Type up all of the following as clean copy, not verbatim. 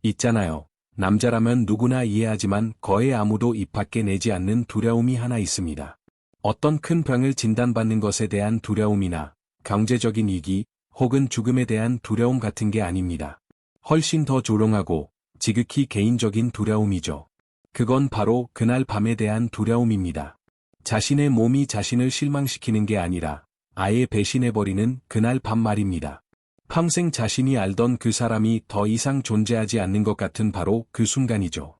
있잖아요. 남자라면 누구나 이해하지만 거의 아무도 입 밖에 내지 않는 두려움이 하나 있습니다. 어떤 큰 병을 진단받는 것에 대한 두려움이나 경제적인 위기 혹은 죽음에 대한 두려움 같은 게 아닙니다. 훨씬 더 조롱하고 지극히 개인적인 두려움이죠. 그건 바로 그날 밤에 대한 두려움입니다. 자신의 몸이 자신을 실망시키는 게 아니라 아예 배신해버리는 그날 밤 말입니다. 평생 자신이 알던 그 사람이 더 이상 존재하지 않는 것 같은 바로 그 순간이죠.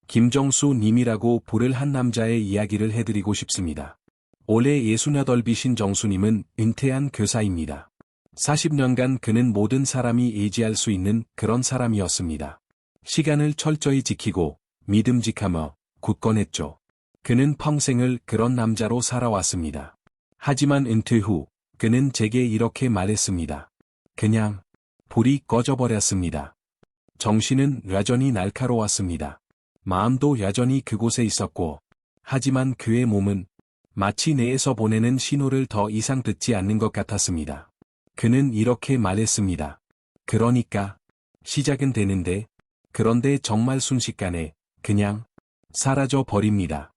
김정수 님이라고 부를 한 남자의 이야기를 해드리고 싶습니다. 올해 68이신 정수님은 은퇴한 교사입니다. 40년간 그는 모든 사람이 의지할 수 있는 그런 사람이었습니다. 시간을 철저히 지키고 믿음직하며 굳건했죠. 그는 평생을 그런 남자로 살아왔습니다. 하지만 은퇴 후 그는 제게 이렇게 말했습니다. 그냥 불이 꺼져버렸습니다. 정신은 여전히 날카로웠습니다. 마음도 여전히 그곳에 있었고, 하지만 그의 몸은 마치 뇌에서 보내는 신호를 더 이상 듣지 않는 것 같았습니다. 그는 이렇게 말했습니다. 그러니까 시작은 되는데, 그런데 정말 순식간에 그냥 사라져 버립니다.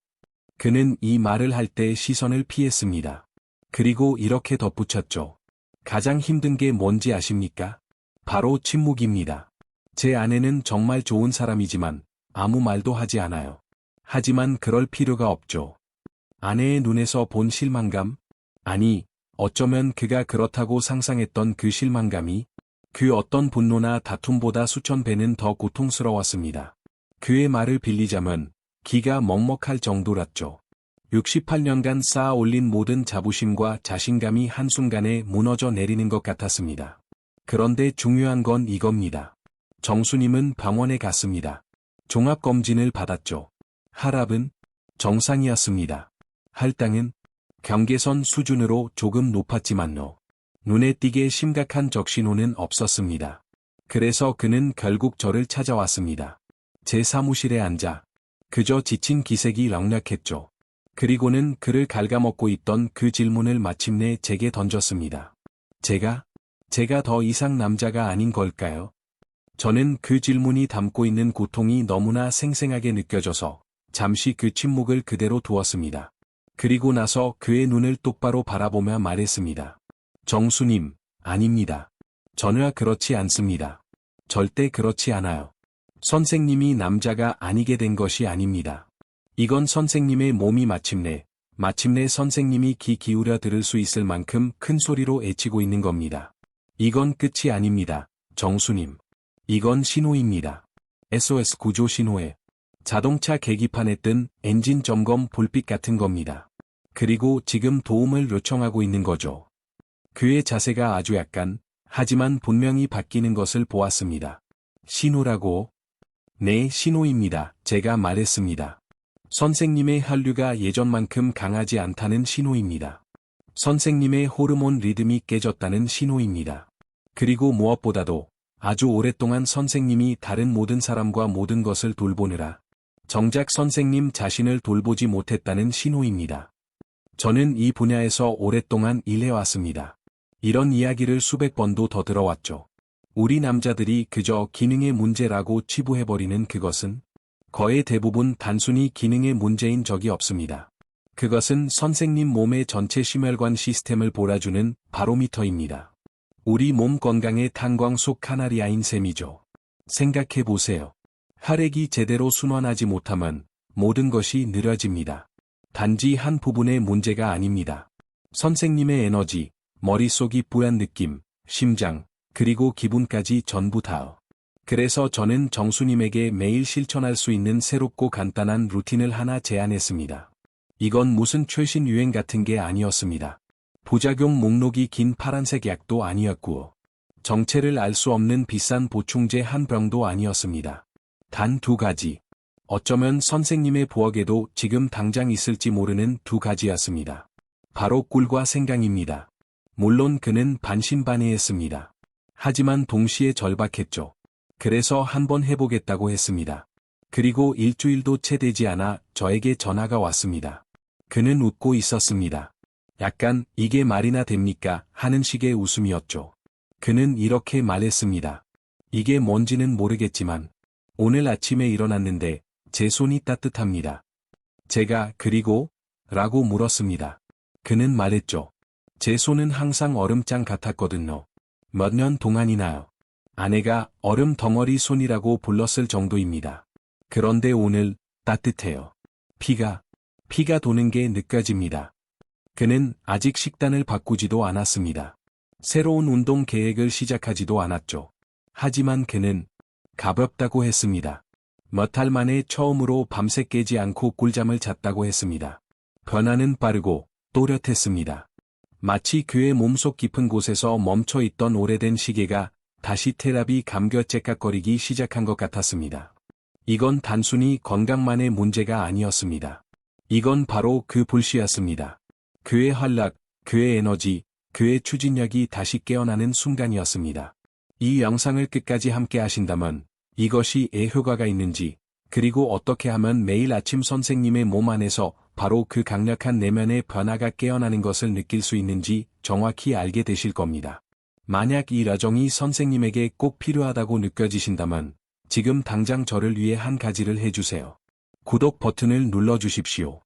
그는 이 말을 할 때 시선을 피했습니다. 그리고 이렇게 덧붙였죠. 가장 힘든 게 뭔지 아십니까? 바로 침묵입니다. 제 아내는 정말 좋은 사람이지만 아무 말도 하지 않아요. 하지만 그럴 필요가 없죠. 아내의 눈에서 본 실망감? 아니, 어쩌면 그가 그렇다고 상상했던 그 실망감이 그 어떤 분노나 다툼보다 수천 배는 더 고통스러웠습니다. 그의 말을 빌리자면 기가 먹먹할 정도랐죠. 68년간 쌓아 올린 모든 자부심과 자신감이 한순간에 무너져 내리는 것 같았습니다. 그런데 중요한 건 이겁니다. 정수님은 병원에 갔습니다. 종합검진을 받았죠. 혈압은 정상이었습니다. 혈당은 경계선 수준으로 조금 높았지만요. 눈에 띄게 심각한 적신호는 없었습니다. 그래서 그는 결국 저를 찾아왔습니다. 제 사무실에 앉아 그저 지친 기색이 역력했죠. 그리고는 그를 갉아먹고 있던 그 질문을 마침내 제게 던졌습니다. 제가 더 이상 남자가 아닌 걸까요? 저는 그 질문이 담고 있는 고통이 너무나 생생하게 느껴져서 잠시 그 침묵을 그대로 두었습니다. 그리고 나서 그의 눈을 똑바로 바라보며 말했습니다. 정수님, 아닙니다. 전혀 그렇지 않습니다. 절대 그렇지 않아요. 선생님이 남자가 아니게 된 것이 아닙니다. 이건 선생님의 몸이 마침내 선생님이 귀 기울여 들을 수 있을 만큼 큰 소리로 애치고 있는 겁니다. 이건 끝이 아닙니다, 정수님. 이건 신호입니다. SOS 구조 신호에 자동차 계기판에 뜬 엔진 점검 불빛 같은 겁니다. 그리고 지금 도움을 요청하고 있는 거죠. 그의 자세가 아주 약간, 하지만 분명히 바뀌는 것을 보았습니다. 신호라고? 네, 신호입니다. 제가 말했습니다. 선생님의 혈류가 예전만큼 강하지 않다는 신호입니다. 선생님의 호르몬 리듬이 깨졌다는 신호입니다. 그리고 무엇보다도 아주 오랫동안 선생님이 다른 모든 사람과 모든 것을 돌보느라 정작 선생님 자신을 돌보지 못했다는 신호입니다. 저는 이 분야에서 오랫동안 일해왔습니다. 이런 이야기를 수백 번도 더 들어왔죠. 우리 남자들이 그저 기능의 문제라고 치부해버리는 그것은 거의 대부분 단순히 기능의 문제인 적이 없습니다. 그것은 선생님 몸의 전체 심혈관 시스템을 몰아주는 바로미터입니다. 우리 몸 건강의 탄광 속 카나리아인 셈이죠. 생각해보세요. 혈액이 제대로 순환하지 못하면 모든 것이 느려집니다. 단지 한 부분의 문제가 아닙니다. 선생님의 에너지, 머릿속이 뿌연 느낌, 심장, 그리고 기분까지 전부 다. 그래서 저는 정수님에게 매일 실천할 수 있는 새롭고 간단한 루틴을 하나 제안했습니다. 이건 무슨 최신 유행 같은 게 아니었습니다. 부작용 목록이 긴 파란색 약도 아니었고, 정체를 알 수 없는 비싼 보충제 한 병도 아니었습니다. 단 2가지. 어쩌면 선생님의 부엌에도 지금 당장 있을지 모르는 2가지였습니다. 바로 꿀과 생강입니다. 물론 그는 반신반의했습니다. 하지만 동시에 절박했죠. 그래서 한번 해보겠다고 했습니다. 그리고 일주일도 채 되지 않아 저에게 전화가 왔습니다. 그는 웃고 있었습니다. 약간 이게 말이나 됩니까 하는 식의 웃음이었죠. 그는 이렇게 말했습니다. 이게 뭔지는 모르겠지만 오늘 아침에 일어났는데 제 손이 따뜻합니다. 제가 그리고? 라고 물었습니다. 그는 말했죠. 제 손은 항상 얼음장 같았거든요. 몇 년 동안이나요. 아내가 얼음 덩어리 손이라고 불렀을 정도입니다. 그런데 오늘 따뜻해요. 피가 도는 게 느껴집니다. 그는 아직 식단을 바꾸지도 않았습니다. 새로운 운동 계획을 시작하지도 않았죠. 하지만 그는 가볍다고 했습니다. 몇 달 만에 처음으로 밤새 깨지 않고 꿀잠을 잤다고 했습니다. 변화는 빠르고 또렷했습니다. 마치 그의 몸속 깊은 곳에서 멈춰있던 오래된 시계가 다시 테라비 감겨 째깍거리기 시작한 것 같았습니다. 이건 단순히 건강만의 문제가 아니었습니다. 이건 바로 그 불씨였습니다. 그의 활력, 그의 에너지, 그의 추진력이 다시 깨어나는 순간이었습니다. 이 영상을 끝까지 함께 하신다면 이것이 효과가 있는지, 그리고 어떻게 하면 매일 아침 선생님의 몸 안에서 바로 그 강력한 내면의 변화가 깨어나는 것을 느낄 수 있는지 정확히 알게 되실 겁니다. 만약 이 여정이 선생님에게 꼭 필요하다고 느껴지신다면 지금 당장 저를 위해 한 가지를 해주세요. 구독 버튼을 눌러주십시오.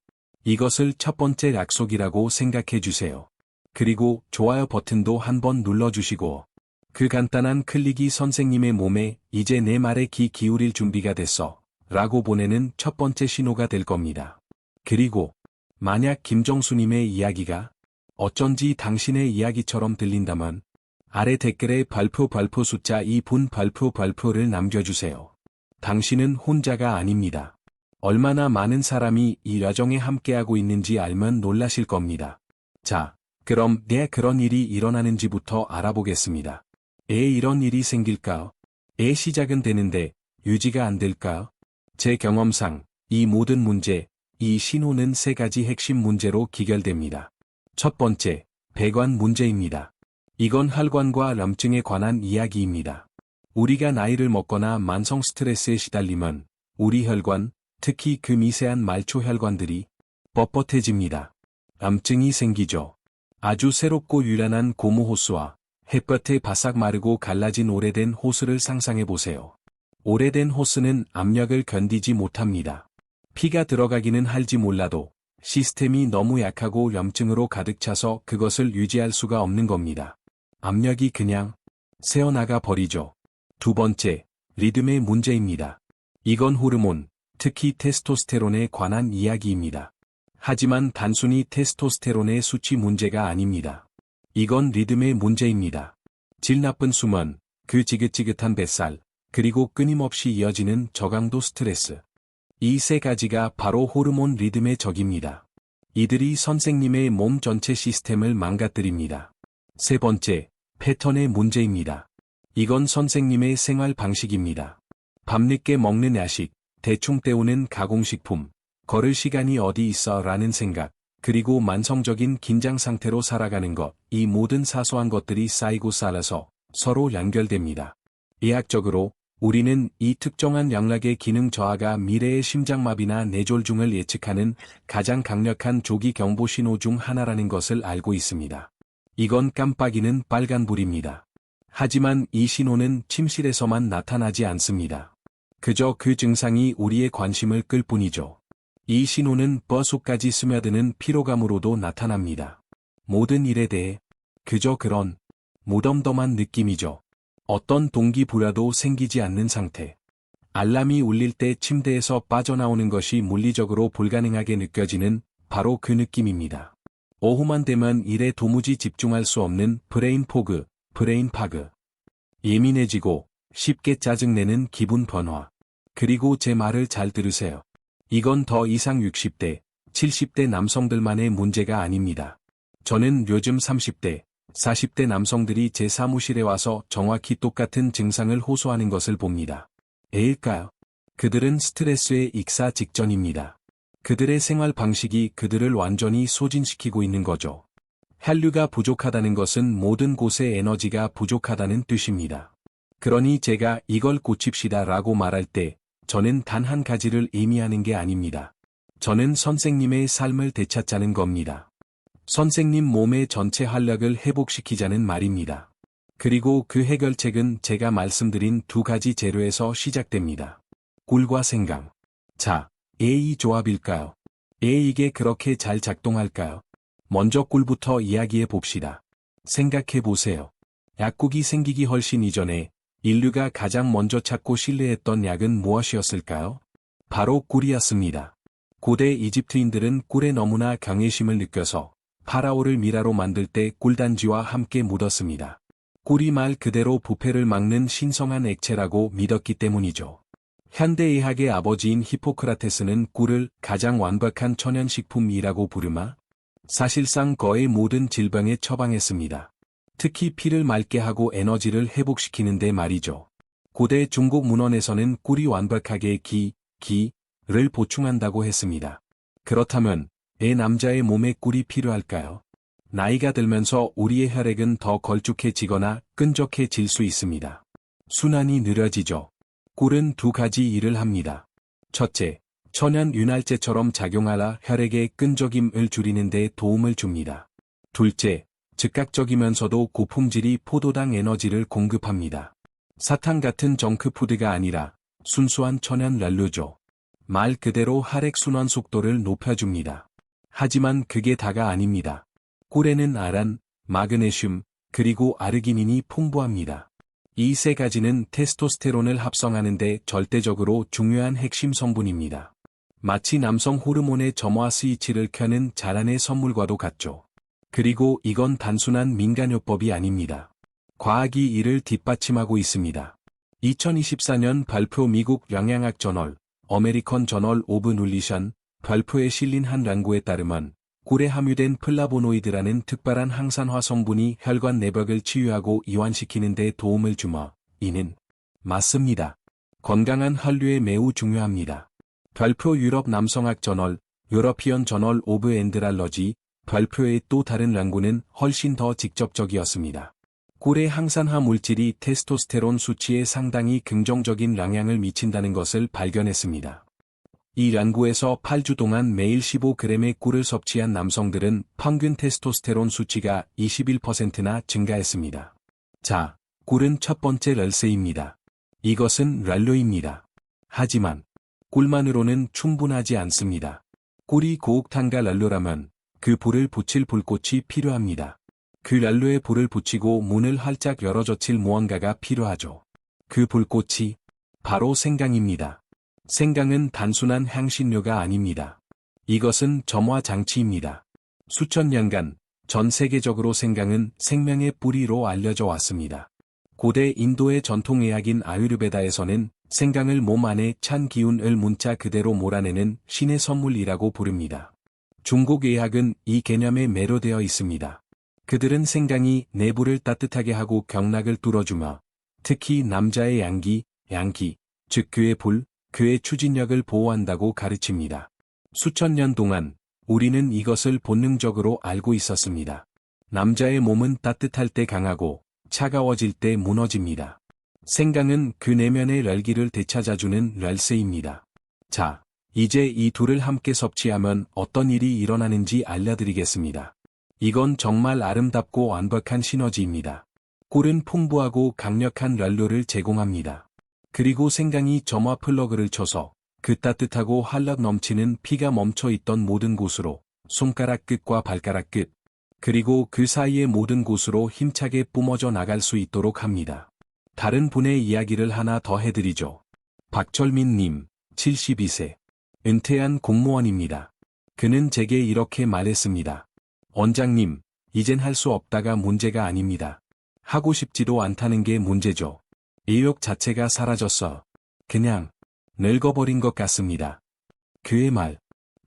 이것을 첫 번째 약속이라고 생각해 주세요. 그리고 좋아요 버튼도 한번 눌러주시고 그 간단한 클릭이 선생님의 몸에 이제 내 말에 귀 기울일 준비가 됐어 라고 보내는 첫 번째 신호가 될 겁니다. 그리고 만약 김정수님의 이야기가 어쩐지 당신의 이야기처럼 들린다면 아래 댓글에 발표 숫자 2분 발표를 남겨주세요. 당신은 혼자가 아닙니다. 얼마나 많은 사람이 이 여정에 함께하고 있는지 알면 놀라실 겁니다. 자, 그럼 그런 일이 일어나는지부터 알아보겠습니다. 이런 일이 생길까요? 시작은 되는데 유지가 안 될까요? 제 경험상 이 모든 문제, 이 신호는 세 가지 핵심 문제로 기결됩니다. 첫 번째, 배관 문제입니다. 이건 혈관과 염증에 관한 이야기입니다. 우리가 나이를 먹거나 만성 스트레스에 시달리면 우리 혈관, 특히 그 미세한 말초 혈관들이 뻣뻣해집니다. 염증이 생기죠. 아주 새롭고 유연한 고무 호스와 햇볕에 바싹 마르고 갈라진 오래된 호스를 상상해 보세요. 오래된 호스는 압력을 견디지 못합니다. 피가 들어가기는 할지 몰라도 시스템이 너무 약하고 염증으로 가득 차서 그것을 유지할 수가 없는 겁니다. 압력이 그냥 새어나가 버리죠. 두 번째, 리듬의 문제입니다. 이건 호르몬, 특히 테스토스테론에 관한 이야기입니다. 하지만 단순히 테스토스테론의 수치 문제가 아닙니다. 이건 리듬의 문제입니다. 질 나쁜 수면, 그 지긋지긋한 뱃살, 그리고 끊임없이 이어지는 저강도 스트레스. 이 세 가지가 바로 호르몬 리듬의 적입니다. 이들이 선생님의 몸 전체 시스템을 망가뜨립니다. 세 번째, 패턴의 문제입니다. 이건 선생님의 생활 방식입니다. 밤늦게 먹는 야식, 대충 때우는 가공식품, 걸을 시간이 어디 있어 라는 생각, 그리고 만성적인 긴장 상태로 살아가는 것, 이 모든 사소한 것들이 쌓이고 쌓여서 서로 연결됩니다. 의학적으로 우리는 이 특정한 영락의 기능 저하가 미래의 심장마비나 뇌졸중을 예측하는 가장 강력한 조기 경보 신호 중 하나라는 것을 알고 있습니다. 이건 깜빡이는 빨간불입니다. 하지만 이 신호는 침실에서만 나타나지 않습니다. 그저 그 증상이 우리의 관심을 끌 뿐이죠. 이 신호는 뼛속까지 스며드는 피로감으로도 나타납니다. 모든 일에 대해 그저 그런 무덤덤한 느낌이죠. 어떤 동기부여도 생기지 않는 상태. 알람이 울릴 때 침대에서 빠져나오는 것이 물리적으로 불가능하게 느껴지는 바로 그 느낌입니다. 오후만 되면 일에 도무지 집중할 수 없는 브레인 포그, 브레인 파그. 예민해지고 쉽게 짜증내는 기분 변화. 그리고 제 말을 잘 들으세요. 이건 더 이상 60대, 70대 남성들만의 문제가 아닙니다. 저는 요즘 30대, 40대 남성들이 제 사무실에 와서 정확히 똑같은 증상을 호소하는 것을 봅니다. 왜일까요? 그들은 스트레스에 익사 직전입니다. 그들의 생활 방식이 그들을 완전히 소진시키고 있는 거죠. 혈류가 부족하다는 것은 모든 곳에 에너지가 부족하다는 뜻입니다. 그러니 제가 이걸 고칩시다 라고 말할 때 저는 단 한 가지를 의미하는 게 아닙니다. 저는 선생님의 삶을 되찾자는 겁니다. 선생님 몸의 전체 활력을 회복시키자는 말입니다. 그리고 그 해결책은 제가 말씀드린 두 가지 재료에서 시작됩니다. 꿀과 생강. 자, 왜 이 조합일까요? 왜 이게 그렇게 잘 작동할까요? 먼저 꿀부터 이야기해 봅시다. 생각해 보세요. 약국이 생기기 훨씬 이전에 인류가 가장 먼저 찾고 신뢰했던 약은 무엇이었을까요? 바로 꿀이었습니다. 고대 이집트인들은 꿀에 너무나 경외심을 느껴서 파라오를 미라로 만들 때 꿀단지와 함께 묻었습니다. 꿀이 말 그대로 부패를 막는 신성한 액체라고 믿었기 때문이죠. 현대의학의 아버지인 히포크라테스는 꿀을 가장 완벽한 천연식품이라고 부르마 사실상 거의 모든 질병에 처방했습니다. 특히 피를 맑게 하고 에너지를 회복시키는데 말이죠. 고대 중국 문헌에서는 꿀이 완벽하게 기를 보충한다고 했습니다. 그렇다면 왜 남자의 몸에 꿀이 필요할까요? 나이가 들면서 우리의 혈액은 더 걸쭉해지거나 끈적해질 수 있습니다. 순환이 느려지죠. 꿀은 두 가지 일을 합니다. 첫째, 천연 윤활제처럼 작용하라 혈액의 끈적임을 줄이는 데 도움을 줍니다. 둘째, 즉각적이면서도 고품질이 포도당 에너지를 공급합니다. 사탕 같은 정크푸드가 아니라 순수한 천연 랄루죠. 말 그대로 혈액 순환 속도를 높여줍니다. 하지만 그게 다가 아닙니다. 꿀에는 아란, 마그네슘, 그리고 아르기닌이 풍부합니다. 이 세 가지는 테스토스테론을 합성하는 데 절대적으로 중요한 핵심 성분입니다. 마치 남성 호르몬의 점화 스위치를 켜는 자란의 선물과도 같죠. 그리고 이건 단순한 민간요법이 아닙니다. 과학이 이를 뒷받침하고 있습니다. 2024년 발표 미국 영양학 저널, 어메리컨 저널 오브 눌리션, 발표에 실린 한 연구에 따르면 꿀에 함유된 플라보노이드라는 특별한 항산화 성분이 혈관 내벽을 치유하고 이완시키는 데 도움을 주며 이는 맞습니다. 건강한 혈류에 매우 중요합니다. 발표 유럽 남성학 저널, 유러피언 저널 오브 엔드랄러지, 발표의 또 다른 연구는 훨씬 더 직접적이었습니다. 꿀의 항산화 물질이 테스토스테론 수치에 상당히 긍정적인 영향을 미친다는 것을 발견했습니다. 이 연구에서 8주 동안 매일 15g의 꿀을 섭취한 남성들은 평균 테스토스테론 수치가 21%나 증가했습니다. 자, 꿀은 첫 번째 열쇠입니다. 이것은 랄로입니다. 하지만 꿀만으로는 충분하지 않습니다. 꿀이 고옥탄과 랄로라면 그 불을 붙일 불꽃이 필요합니다. 그 랄로에 불을 붙이고 문을 활짝 열어 젖힐 무언가가 필요하죠. 그 불꽃이 바로 생강입니다. 생강은 단순한 향신료가 아닙니다. 이것은 점화 장치입니다. 수천 년간 전 세계적으로 생강은 생명의 뿌리로 알려져 왔습니다. 고대 인도의 전통의학인 아유르베다에서는 생강을 몸 안에 찬 기운을 문자 그대로 몰아내는 신의 선물이라고 부릅니다. 중국 의학은 이 개념에 매료되어 있습니다. 그들은 생강이 내부를 따뜻하게 하고 경락을 뚫어주며 특히 남자의 양기, 즉 그의 불, 그의 추진력을 보호한다고 가르칩니다. 수천 년 동안 우리는 이것을 본능적으로 알고 있었습니다. 남자의 몸은 따뜻할 때 강하고 차가워질 때 무너집니다. 생강은 그 내면의 열기를 되찾아주는 열쇠입니다. 자, 이제 이 둘을 함께 섭취하면 어떤 일이 일어나는지 알려드리겠습니다. 이건 정말 아름답고 완벽한 시너지입니다. 꿀은 풍부하고 강력한 랄로를 제공합니다. 그리고 생강이 점화 플러그를 쳐서 그 따뜻하고 활력 넘치는 피가 멈춰 있던 모든 곳으로 손가락 끝과 발가락 끝, 그리고 그 사이의 모든 곳으로 힘차게 뿜어져 나갈 수 있도록 합니다. 다른 분의 이야기를 하나 더 해드리죠. 박철민 님, 72세. 은퇴한 공무원입니다. 그는 제게 이렇게 말했습니다. 원장님, 이젠 할 수 없다가 문제가 아닙니다. 하고 싶지도 않다는 게 문제죠. 의욕 자체가 사라졌어. 그냥 늙어버린 것 같습니다. 그의 말,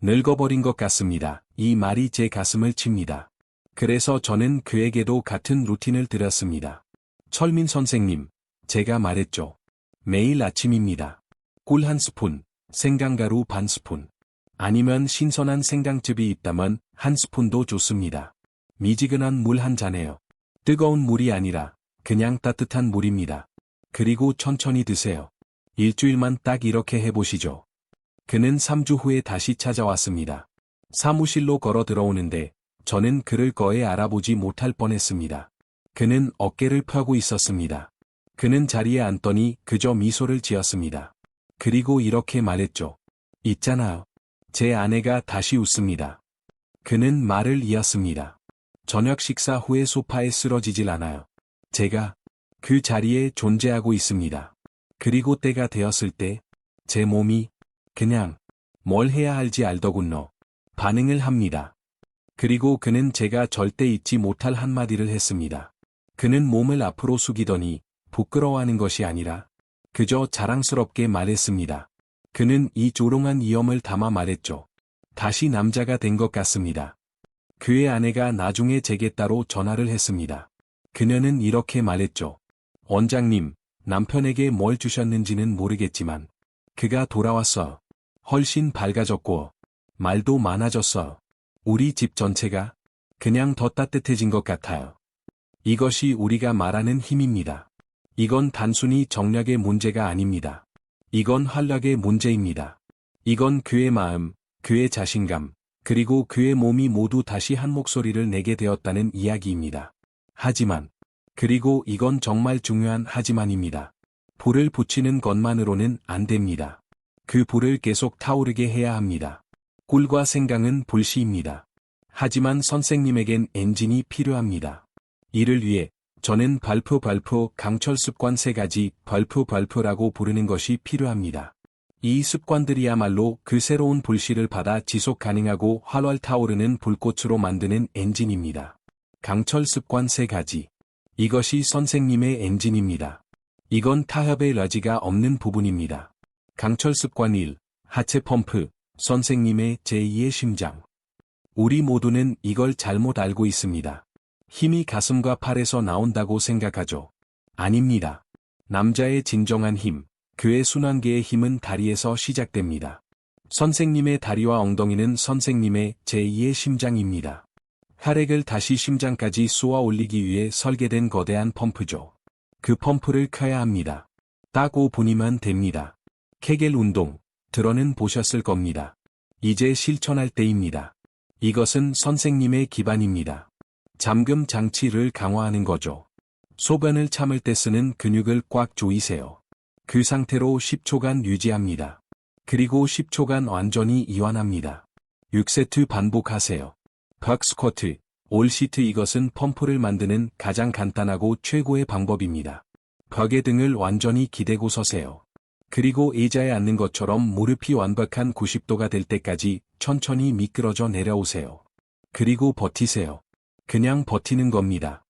늙어버린 것 같습니다. 이 말이 제 가슴을 칩니다. 그래서 저는 그에게도 같은 루틴을 드렸습니다. 철민 선생님, 제가 말했죠. 매일 아침입니다. 꿀 한 스푼, 생강가루 반 스푼. 아니면 신선한 생강즙이 있다면 한 스푼도 좋습니다. 미지근한 물 한 잔에요. 뜨거운 물이 아니라 그냥 따뜻한 물입니다. 그리고 천천히 드세요. 일주일만 딱 이렇게 해보시죠. 그는 3주 후에 다시 찾아왔습니다. 사무실로 걸어 들어오는데 저는 그를 거의 알아보지 못할 뻔했습니다. 그는 어깨를 펴고 있었습니다. 그는 자리에 앉더니 그저 미소를 지었습니다. 그리고 이렇게 말했죠. 있잖아요. 제 아내가 다시 웃습니다. 그는 말을 이었습니다. 저녁 식사 후에 소파에 쓰러지질 않아요. 제가 그 자리에 존재하고 있습니다. 그리고 때가 되었을 때 제 몸이 그냥 뭘 해야 할지 알더군요. 반응을 합니다. 그리고 그는 제가 절대 잊지 못할 한마디를 했습니다. 그는 몸을 앞으로 숙이더니 부끄러워하는 것이 아니라 그저 자랑스럽게 말했습니다. 그는 이 조롱한 이염을 담아 말했죠. 다시 남자가 된 것 같습니다. 그의 아내가 나중에 제게 따로 전화를 했습니다. 그녀는 이렇게 말했죠. 원장님, 남편에게 뭘 주셨는지는 모르겠지만 그가 돌아왔어. 훨씬 밝아졌고 말도 많아졌어. 우리 집 전체가 그냥 더 따뜻해진 것 같아요. 이것이 우리가 말하는 힘입니다. 이건 단순히 정력의 문제가 아닙니다. 이건 활력의 문제입니다. 이건 그의 마음, 그의 자신감, 그리고 그의 몸이 모두 다시 한 목소리를 내게 되었다는 이야기입니다. 하지만, 그리고 이건 정말 중요한 하지만입니다. 불을 붙이는 것만으로는 안 됩니다. 그 불을 계속 타오르게 해야 합니다. 꿀과 생강은 불씨입니다. 하지만 선생님에겐 엔진이 필요합니다. 이를 위해 저는 발표 강철 습관 3가지 발표라고 부르는 것이 필요합니다. 이 습관들이야말로 그 새로운 불씨를 받아 지속 가능하고 활활 타오르는 불꽃으로 만드는 엔진입니다. 강철 습관 3가지. 이것이 선생님의 엔진입니다. 이건 타협의 여지가 없는 부분입니다. 강철 습관 1. 하체 펌프, 선생님의 제2의 심장. 우리 모두는 이걸 잘못 알고 있습니다. 힘이 가슴과 팔에서 나온다고 생각하죠. 아닙니다. 남자의 진정한 힘, 그의 순환계의 힘은 다리에서 시작됩니다. 선생님의 다리와 엉덩이는 선생님의 제2의 심장입니다. 혈액을 다시 심장까지 쏘아 올리기 위해 설계된 거대한 펌프죠. 그 펌프를 켜야 합니다. 딱 5분이면 됩니다. 케겔 운동, 들어는 보셨을 겁니다. 이제 실천할 때입니다. 이것은 선생님의 기반입니다. 잠금 장치를 강화하는 거죠. 소변을 참을 때 쓰는 근육을 꽉 조이세요. 그 상태로 10초간 유지합니다. 그리고 10초간 완전히 이완합니다. 6세트 반복하세요. 벽 스쿼트, 올 시트 이것은 펌프를 만드는 가장 간단하고 최고의 방법입니다. 벽에 등을 완전히 기대고 서세요. 그리고 의자에 앉는 것처럼 무릎이 완벽한 90도가 될 때까지 천천히 미끄러져 내려오세요. 그리고 버티세요. 그냥 버티는 겁니다.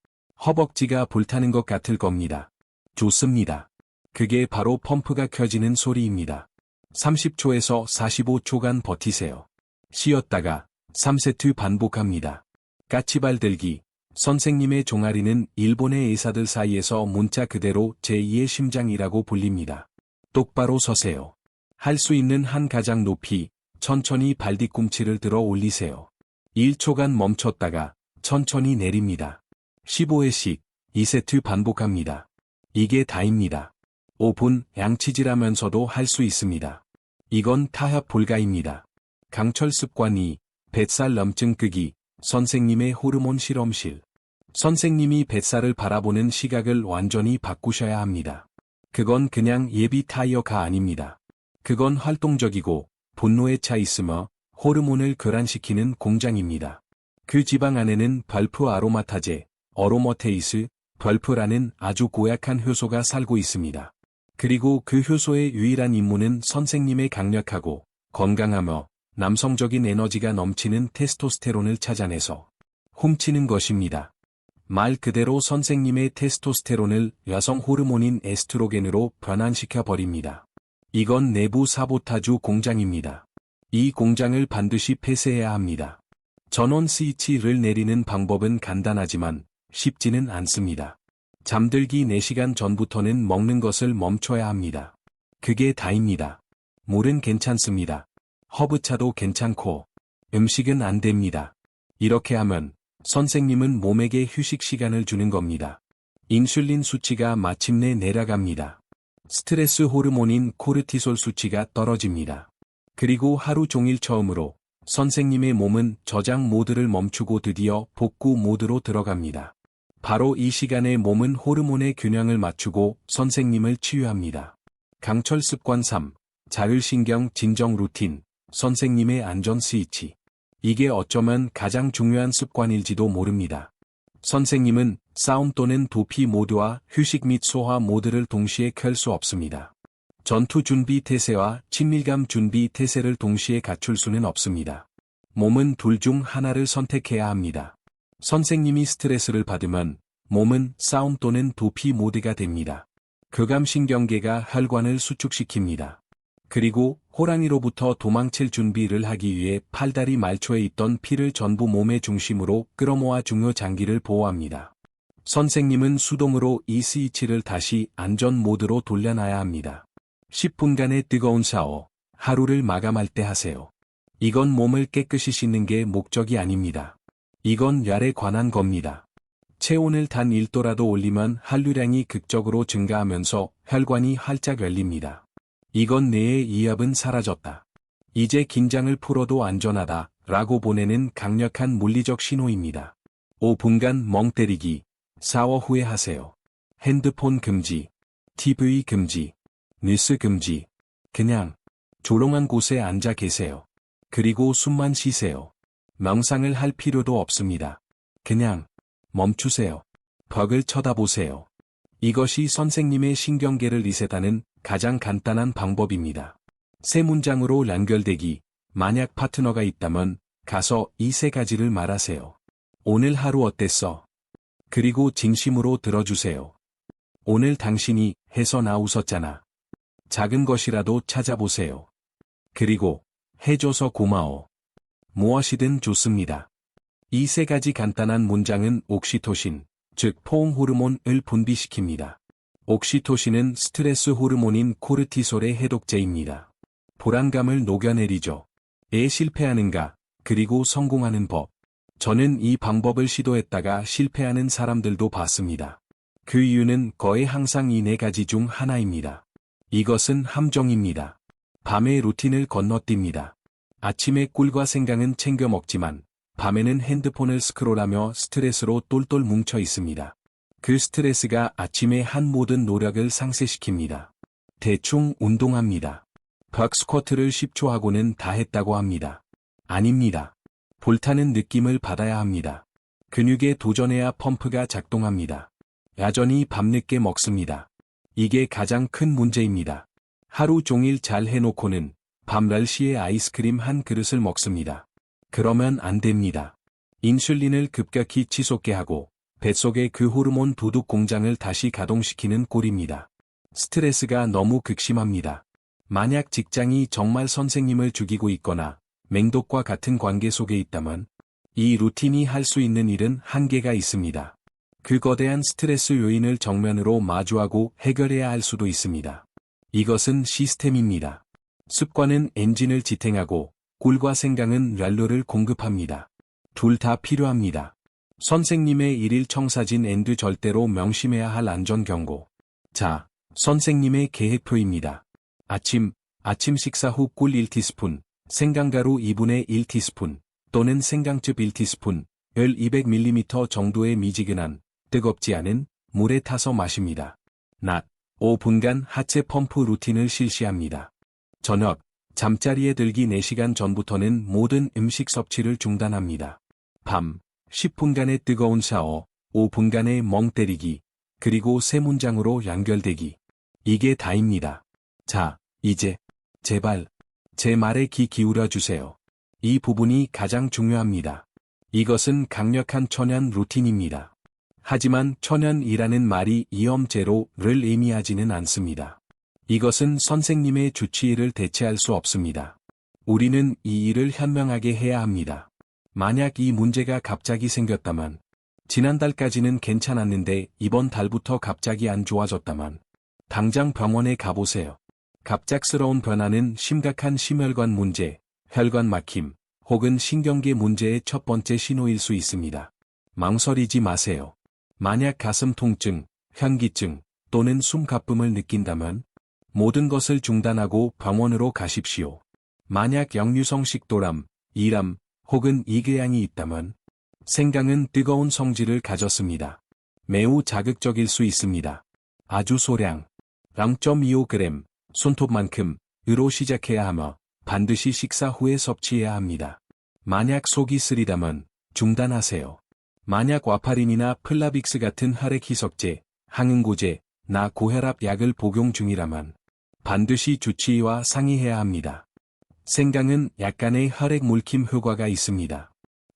허벅지가 불타는 것 같을 겁니다. 좋습니다. 그게 바로 펌프가 켜지는 소리입니다. 30초에서 45초간 버티세요. 쉬었다가 3세트 반복합니다. 까치발 들기. 선생님의 종아리는 일본의 의사들 사이에서 문자 그대로 제2의 심장이라고 불립니다. 똑바로 서세요. 할 수 있는 한 가장 높이, 천천히 발 뒤꿈치를 들어 올리세요. 1초간 멈췄다가 천천히 내립니다. 15회씩 2세트 반복합니다. 이게 다입니다. 5분 양치질하면서도 할 수 있습니다. 이건 타협 불가입니다. 강철 습관 2, 뱃살 염증 끄기. 선생님의 호르몬 실험실. 선생님이 뱃살을 바라보는 시각을 완전히 바꾸셔야 합니다. 그건 그냥 예비 타이어가 아닙니다. 그건 활동적이고 분노에 차 있으며 호르몬을 교란시키는 공장입니다. 그 지방 안에는 발프 아로마타제, 어로머테이스, 발프라는 아주 고약한 효소가 살고 있습니다. 그리고 그 효소의 유일한 임무는 선생님의 강력하고 건강하며 남성적인 에너지가 넘치는 테스토스테론을 찾아내서 훔치는 것입니다. 말 그대로 선생님의 테스토스테론을 여성 호르몬인 에스트로겐으로 변환시켜 버립니다. 이건 내부 사보타주 공장입니다. 이 공장을 반드시 폐쇄해야 합니다. 전원 스위치를 내리는 방법은 간단하지만 쉽지는 않습니다. 잠들기 4시간 전부터는 먹는 것을 멈춰야 합니다. 그게 다입니다. 물은 괜찮습니다. 허브차도 괜찮고 음식은 안 됩니다. 이렇게 하면 선생님은 몸에게 휴식 시간을 주는 겁니다. 인슐린 수치가 마침내 내려갑니다. 스트레스 호르몬인 코르티솔 수치가 떨어집니다. 그리고 하루 종일 처음으로 선생님의 몸은 저장 모드를 멈추고 드디어 복구 모드로 들어갑니다. 바로 이 시간에 몸은 호르몬의 균형을 맞추고 선생님을 치유합니다. 강철 습관 3. 자율신경 진정 루틴, 선생님의 안전 스위치. 이게 어쩌면 가장 중요한 습관일지도 모릅니다. 선생님은 싸움 또는 도피 모드와 휴식 및 소화 모드를 동시에 켤 수 없습니다. 전투 준비 태세와 친밀감 준비 태세를 동시에 갖출 수는 없습니다. 몸은 둘 중 하나를 선택해야 합니다. 선생님이 스트레스를 받으면 몸은 싸움 또는 도피 모드가 됩니다. 교감신경계가 혈관을 수축시킵니다. 그리고 호랑이로부터 도망칠 준비를 하기 위해 팔다리 말초에 있던 피를 전부 몸의 중심으로 끌어모아 중요 장기를 보호합니다. 선생님은 수동으로 이 스위치를 다시 안전 모드로 돌려놔야 합니다. 10분간의 뜨거운 샤워, 하루를 마감할 때 하세요. 이건 몸을 깨끗이 씻는 게 목적이 아닙니다. 이건 열에 관한 겁니다. 체온을 단 1도라도 올리면 한류량이 극적으로 증가하면서 혈관이 활짝 열립니다. 이건 뇌의 이압은 사라졌다. 이제 긴장을 풀어도 안전하다 라고 보내는 강력한 물리적 신호입니다. 5분간 멍 때리기, 샤워 후에 하세요. 핸드폰 금지, TV 금지, 뉴스 금지. 그냥 조용한 곳에 앉아 계세요. 그리고 숨만 쉬세요. 명상을 할 필요도 없습니다. 그냥 멈추세요. 벽을 쳐다보세요. 이것이 선생님의 신경계를 리셋하는 가장 간단한 방법입니다. 세 문장으로 연결되기. 만약 파트너가 있다면 가서 이 세 가지를 말하세요. 오늘 하루 어땠어? 그리고 진심으로 들어주세요. 오늘 당신이 해서 나 웃었잖아. 작은 것이라도 찾아보세요. 그리고 해줘서 고마워. 무엇이든 좋습니다. 이 세 가지 간단한 문장은 옥시토신, 즉 포옹 호르몬을 분비시킵니다. 옥시토신은 스트레스 호르몬인 코르티솔의 해독제입니다. 불안감을 녹여내리죠. 실패하는가, 그리고 성공하는 법. 저는 이 방법을 시도했다가 실패하는 사람들도 봤습니다. 그 이유는 거의 항상 이 네 가지 중 하나입니다. 이것은 함정입니다. 밤에 루틴을 건너뜁니다. 아침에 꿀과 생강은 챙겨 먹지만 밤에는 핸드폰을 스크롤하며 스트레스로 똘똘 뭉쳐 있습니다. 그 스트레스가 아침에 한 모든 노력을 상쇄시킵니다. 대충 운동합니다. 벽 스쿼트를 10초 하고는 다 했다고 합니다. 아닙니다. 불타는 느낌을 받아야 합니다. 근육에 도전해야 펌프가 작동합니다. 야전히 밤늦게 먹습니다. 이게 가장 큰 문제입니다. 하루 종일 잘 해놓고는 밤 10시에 아이스크림 한 그릇을 먹습니다. 그러면 안 됩니다. 인슐린을 급격히 치솟게 하고 뱃속의 그 호르몬 도둑 공장을 다시 가동시키는 꼴입니다. 스트레스가 너무 극심합니다. 만약 직장이 정말 선생님을 죽이고 있거나 맹독과 같은 관계 속에 있다면 이 루틴이 할 수 있는 일은 한계가 있습니다. 그 거대한 스트레스 요인을 정면으로 마주하고 해결해야 할 수도 있습니다. 이것은 시스템입니다. 습관은 엔진을 지탱하고 꿀과 생강은 연료를 공급합니다. 둘 다 필요합니다. 선생님의 일일 청사진 앤드 절대로 명심해야 할 안전 경고. 자, 선생님의 계획표입니다. 아침 식사 후 꿀 1티스푼, 생강가루 2분의 1티스푼, 또는 생강즙 1티스푼, 을 200ml 정도의 미지근한, 뜨겁지 않은 물에 타서 마십니다. 낮 5분간 하체 펌프 루틴을 실시합니다. 저녁, 잠자리에 들기 4시간 전부터는 모든 음식 섭취를 중단합니다. 밤, 10분간의 뜨거운 샤워, 5분간의 멍 때리기, 그리고 세 문장으로 연결되기. 이게 다입니다. 자, 이제, 제발, 제 말에 귀 기울여 주세요. 이 부분이 가장 중요합니다. 이것은 강력한 천연 루틴입니다. 하지만 천연이라는 말이 위험 제로를 의미하지는 않습니다. 이것은 선생님의 주치의를 대체할 수 없습니다. 우리는 이 일을 현명하게 해야 합니다. 만약 이 문제가 갑자기 생겼다면, 지난달까지는 괜찮았는데 이번 달부터 갑자기 안 좋아졌다면, 당장 병원에 가보세요. 갑작스러운 변화는 심각한 심혈관 문제, 혈관 막힘, 혹은 신경계 문제의 첫 번째 신호일 수 있습니다. 망설이지 마세요. 만약 가슴 통증, 현기증, 또는 숨 가쁨을 느낀다면, 모든 것을 중단하고 병원으로 가십시오. 만약 역류성 식도람, 이람, 혹은 이궤양이 있다면, 생강은 뜨거운 성질을 가졌습니다. 매우 자극적일 수 있습니다. 아주 소량, 0.25g, 손톱만큼, 으로 시작해야 하며 반드시 식사 후에 섭취해야 합니다. 만약 속이 쓰리다면 중단하세요. 만약 와파린이나 플라빅스 같은 혈액 희석제, 항응고제, 고혈압 약을 복용 중이라면 반드시 주치의와 상의해야 합니다. 생강은 약간의 혈액 물킴 효과가 있습니다.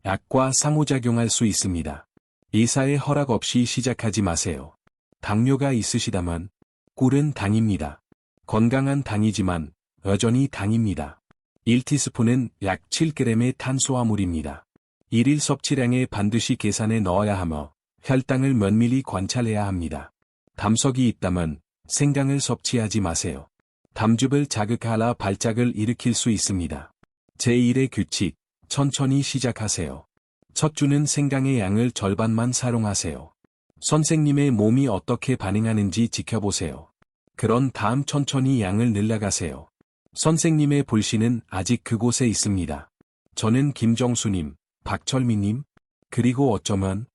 약과 상호작용할 수 있습니다. 의사의 허락 없이 시작하지 마세요. 당뇨가 있으시다면 꿀은 당입니다. 건강한 당이지만 여전히 당입니다. 1티스푼은 약 7g의 탄수화물입니다. 일일 섭취량에 반드시 계산해 넣어야 하며 혈당을 면밀히 관찰해야 합니다. 담석이 있다면 생강을 섭취하지 마세요. 담즙을 자극하라 발작을 일으킬 수 있습니다. 제1의 규칙, 천천히 시작하세요. 첫 주는 생강의 양을 절반만 사용하세요. 선생님의 몸이 어떻게 반응하는지 지켜보세요. 그런 다음 천천히 양을 늘려가세요. 선생님의 불씨는 아직 그곳에 있습니다. 저는 김정수님, 박철미님, 그리고 어쩌면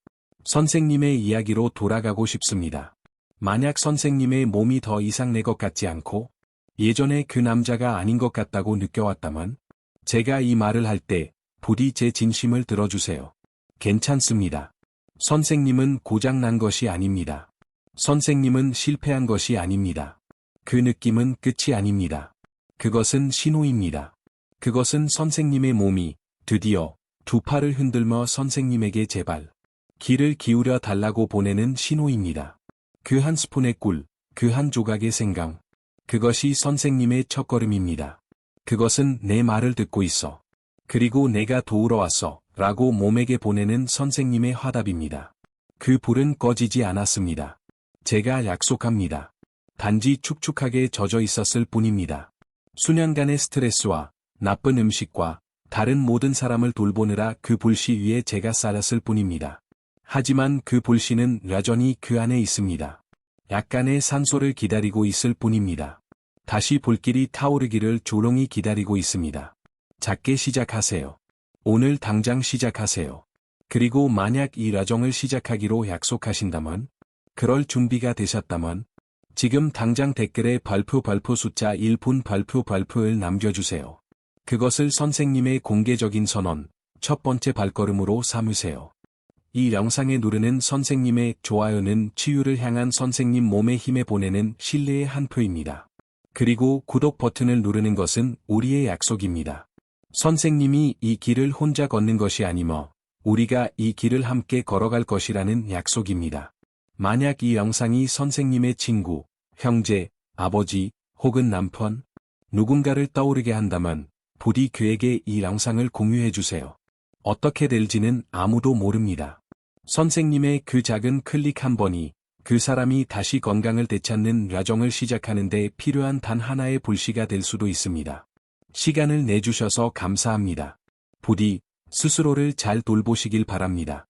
선생님의 이야기로 돌아가고 싶습니다. 만약 선생님의 몸이 더 이상 내 것 같지 않고 예전에 그 남자가 아닌 것 같다고 느껴왔다면 제가 이 말을 할 때 부디 제 진심을 들어주세요. 괜찮습니다. 선생님은 고장난 것이 아닙니다. 선생님은 실패한 것이 아닙니다. 그 느낌은 끝이 아닙니다. 그것은 신호입니다. 그것은 선생님의 몸이 드디어 두 팔을 흔들며 선생님에게 제발 귀를 기울여 달라고 보내는 신호입니다. 그 한 스푼의 꿀, 그 한 조각의 생강. 그것이 선생님의 첫걸음입니다. 그것은 내 말을 듣고 있어. 그리고 내가 도우러 왔어. 라고 몸에게 보내는 선생님의 화답입니다. 그 불은 꺼지지 않았습니다. 제가 약속합니다. 단지 축축하게 젖어 있었을 뿐입니다. 수년간의 스트레스와 나쁜 음식과 다른 모든 사람을 돌보느라 그 불씨 위에 제가 쌓였을 뿐입니다. 하지만 그 불씨는 여전히 그 안에 있습니다. 약간의 산소를 기다리고 있을 뿐입니다. 다시 불길이 타오르기를 조롱이 기다리고 있습니다. 작게 시작하세요. 오늘 당장 시작하세요. 그리고 만약 이 라정을 시작하기로 약속하신다면, 그럴 준비가 되셨다면, 지금 당장 댓글에 발표 숫자 1분 발표를 남겨주세요. 그것을 선생님의 공개적인 선언, 첫 번째 발걸음으로 삼으세요. 이 영상에 누르는 선생님의 좋아요는 치유를 향한 선생님 몸의 힘에 보내는 신뢰의 한 표입니다. 그리고 구독 버튼을 누르는 것은 우리의 약속입니다. 선생님이 이 길을 혼자 걷는 것이 아니며 우리가 이 길을 함께 걸어갈 것이라는 약속입니다. 만약 이 영상이 선생님의 친구, 형제, 아버지, 혹은 남편, 누군가를 떠오르게 한다면 부디 그에게 이 영상을 공유해주세요. 어떻게 될지는 아무도 모릅니다. 선생님의 그 작은 클릭 한 번이 그 사람이 다시 건강을 되찾는 여정을 시작하는 데 필요한 단 하나의 불씨가 될 수도 있습니다. 시간을 내주셔서 감사합니다. 부디 스스로를 잘 돌보시길 바랍니다.